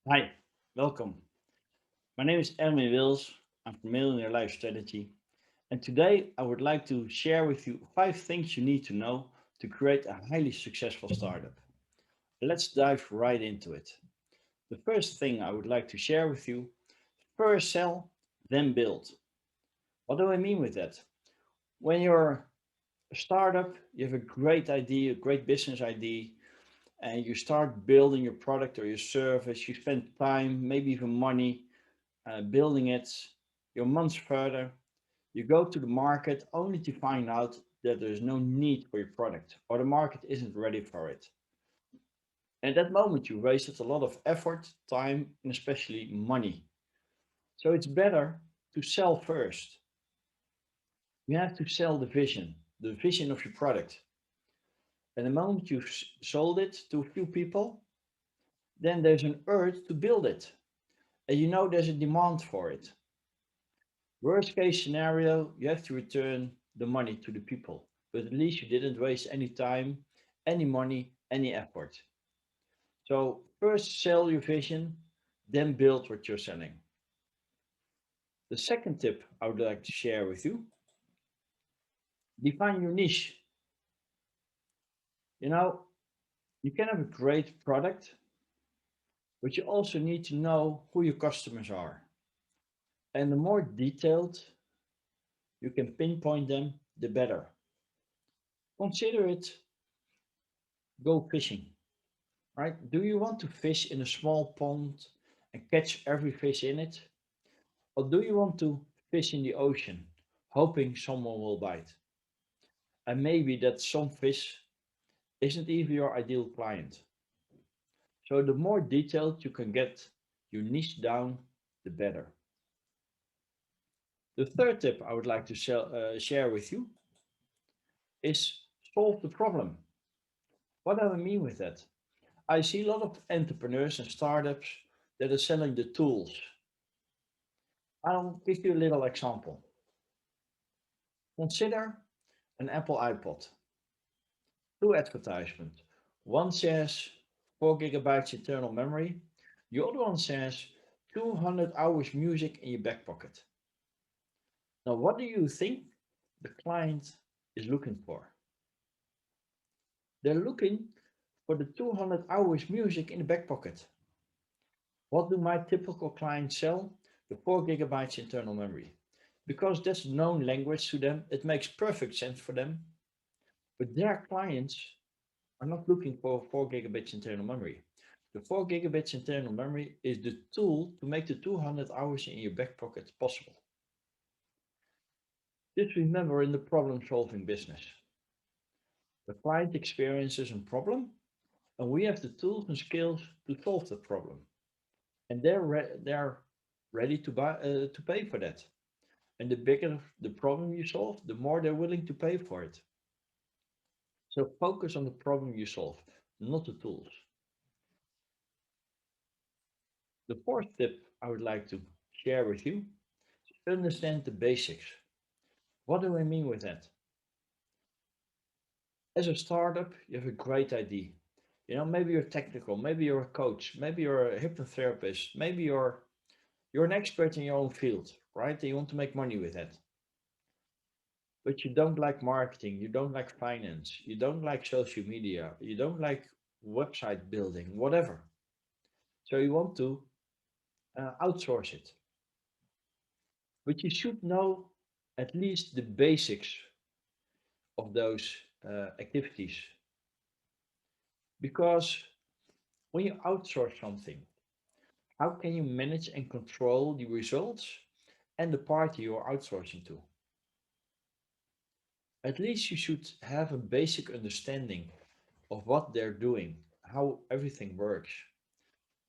Hi, welcome. My name is Erwin Wils. I'm from Millionaire Life Strategy. And today I would like to share with you 5 things you need to know to create a highly successful startup. Let's dive right into it. The first thing I would like to share with you: first sell, then build. What do I mean with that? When you're a startup, you have a great idea, a great business idea, and you start building your product or your service. You spend time, maybe even money, building it. You're months further. You go to the market only to find out that there's no need for your product or the market isn't ready for it. And at that moment, you wasted a lot of effort, time, and especially money. So it's better to sell first. You have to sell the vision of your product. And the moment you've sold it to a few people, then there's an urge to build it. And you know there's a demand for it. Worst case scenario, you have to return the money to the people, but at least you didn't waste any time, any money, any effort. So first sell your vision, then build what you're selling. The second tip I would like to share with you: define your niche. You know, you can have a great product, but you also need to know who your customers are. And the more detailed you can pinpoint them, the better. Consider it go fishing. Right? Do you want to fish in a small pond and catch every fish in it? Or do you want to fish in the ocean, hoping someone will bite? And maybe that some fish isn't even your ideal client. So the more detailed you can get your niche down, the better. The third tip I would like to share with you is solve the problem. What do I mean with that? I see a lot of entrepreneurs and startups that are selling the tools. I'll give you a little example. Consider an Apple iPod. Two advertisements. One says 4 gigabytes internal memory. The other one says 200 hours music in your back pocket. Now, what do you think the client is looking for? They're looking for the 200 hours music in the back pocket. What do my typical clients sell? The 4 gigabytes internal memory. Because that's known language to them, it makes perfect sense for them. But their clients are not looking for 4 gigabits internal memory. The 4 gigabits internal memory is the tool to make the 200 hours in your back pocket possible. Just remember in the problem solving business, the client experiences a problem and we have the tools and skills to solve that problem. And they're ready to pay for that. And the bigger the problem you solve, the more they're willing to pay for it. So focus on the problem you solve, not the tools. The fourth tip I would like to share with you: understand the basics. What do I mean with that? As a startup, you have a great idea. You know, maybe you're technical, maybe you're a coach, maybe you're a hypnotherapist, maybe you're an expert in your own field, right? And you want to make money with that. But you don't like marketing, you don't like finance, you don't like social media, you don't like website building, whatever. So you want to outsource it. But you should know at least the basics of those activities. Because when you outsource something, how can you manage and control the results and the party you are outsourcing to? At least you should have a basic understanding of what they're doing, how everything works.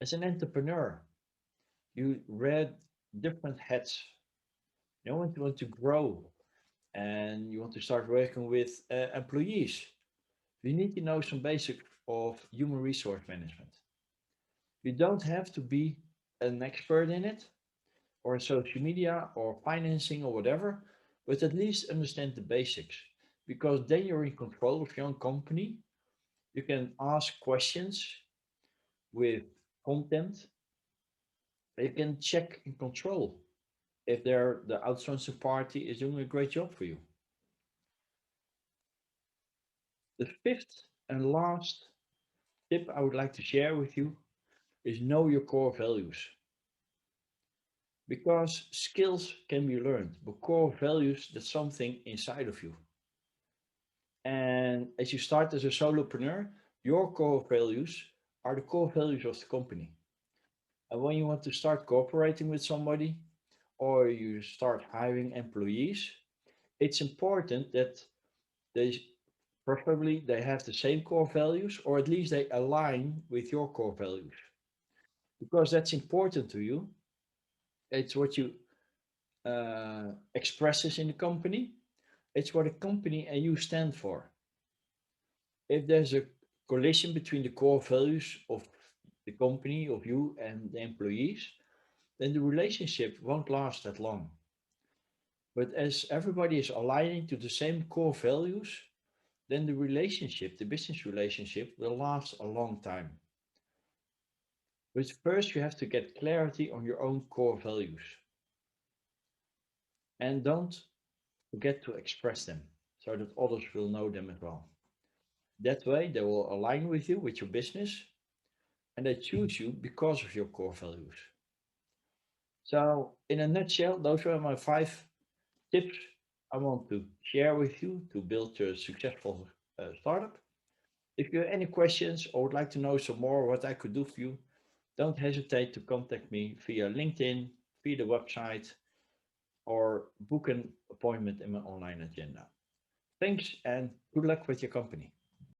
As an entrepreneur, you wear different hats. You know, when you want to grow and you want to start working with employees, you need to know some basics of human resource management. You don't have to be an expert in it or in social media or financing or whatever, but at least understand the basics because then you're in control of your own company. You can ask questions with content. You can check and control if the outsourcing party is doing a great job for you. The fifth and last tip I would like to share with you is know your core values. Because skills can be learned, but core values, that's something inside of you. And as you start as a solopreneur, your core values are the core values of the company. And when you want to start cooperating with somebody or you start hiring employees, it's important that they preferably they have the same core values or at least they align with your core values because that's important to you. It's what you expresses in the company. It's what the company and you stand for. If there's a collision between the core values of the company, of you and the employees, then the relationship won't last that long. But as everybody is aligning to the same core values, then the relationship, the business relationship, will last a long time. But first, you have to get clarity on your own core values and don't forget to express them so that others will know them as well. That way, they will align with you, with your business, and they choose you because of your core values. So, in a nutshell, those were my five tips I want to share with you to build a successful startup. If you have any questions or would like to know some more what I could do for you, don't hesitate to contact me via LinkedIn, via the website, or book an appointment in my online agenda. Thanks and good luck with your company.